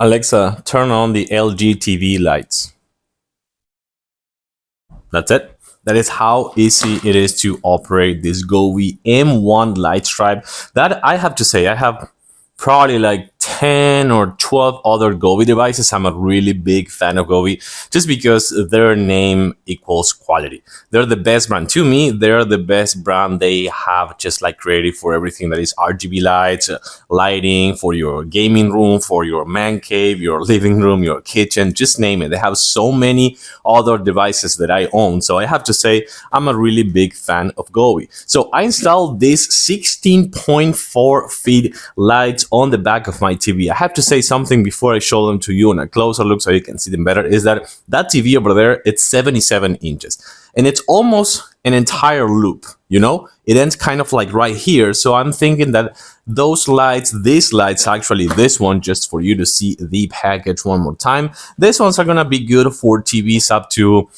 Alexa, turn on the LG TV lights. That's it. That is how easy it is to operate this Govee M1 light stripe. That I have to say, I have probably like 10 or 12 other Govee devices. I'm a really big fan of Govee just because their name equals quality. They're the best brand. To me, they're the best brand. They have just like creative for everything that is RGB lights, lighting for your gaming room, for your man cave, your living room, your kitchen, just name it. They have so many other devices that I own. So I have to say, I'm a really big fan of Govee. So I installed these 16.4 feet lights on the back of my TV. I have to say something before I show them to you in a closer look so you can see them better, is that TV over there, it's 77 inches. And it's almost an entire loop, you know? It ends kind of like right here. So I'm thinking that those lights, these lights, actually this one, just for you to see the package one more time, these ones are gonna be good for TVs up to,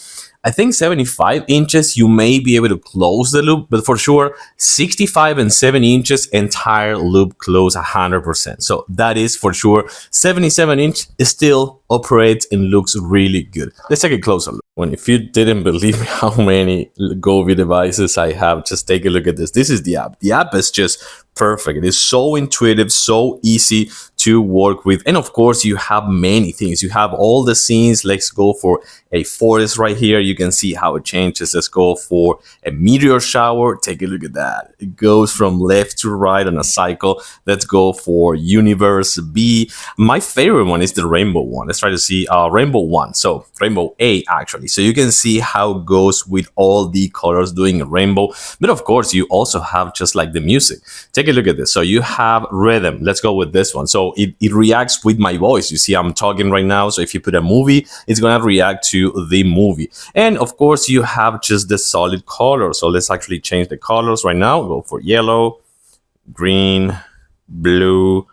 I think 75 inches, you may be able to close the loop, but for sure, 65 and 70 inches, entire loop close 100%. So that is for sure. 77 inch still operates and looks really good. Let's take a closer look. If you didn't believe how many Govee devices I have, just take a look at this. This is the app. The app is just perfect. It is so intuitive, so easy to work with. And of course, you have many things. You have all the scenes. Let's go for a forest right here. You can see how it changes. Let's go for a meteor shower. Take a look at that. It goes from left to right on a cycle. Let's go for universe B. My favorite one is the rainbow one. Let's try to see rainbow one. So rainbow A, actually. So you can see how it goes with all the colors doing a rainbow. But of course, you also have just like the music. Take a look at this. So you have rhythm. Let's go with this one. So it reacts with my voice. You see, I'm talking right now. So if you put a movie, it's going to react to the movie. And of course, you have just the solid color. So let's actually change the colors right now. Go for yellow, green, blue,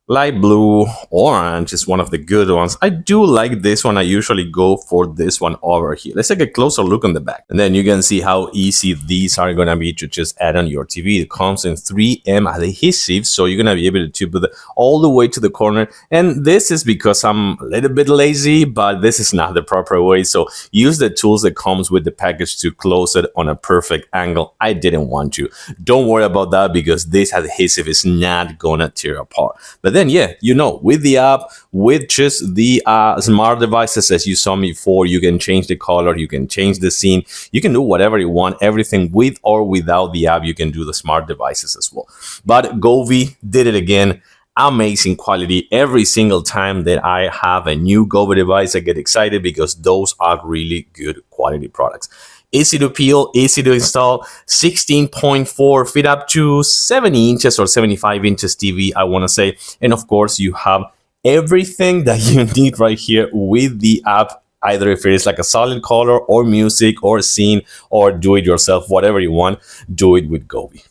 light blue, orange is one of the good ones. I do like this one. I usually go for this one over here. Let's take a closer look on the back. And then you can see how easy these are going to be to just add on your TV. It comes in 3M adhesive, so you're going to be able to put it all the way to the corner. And this is because I'm a little bit lazy, but this is not the proper way. So use the tools that comes with the package to close it on a perfect angle. I didn't want to. Don't worry about that because this adhesive is not going to tear apart. But then, yeah, you know, with the app, with just the smart devices, as you saw me before, you can change the color, you can change the scene, you can do whatever you want, everything with or without the app. You can do the smart devices as well. But Govee did it again. Amazing quality. Every single time that I have a new Govee device, I get excited because those are really good quality products. Easy to peel, easy to install, 16.4 feet up to 70 inches or 75 inches TV, I want to say. And of course, you have everything that you need right here with the app, either if it is like a solid color or music or scene or do it yourself, whatever you want, do it with Govee.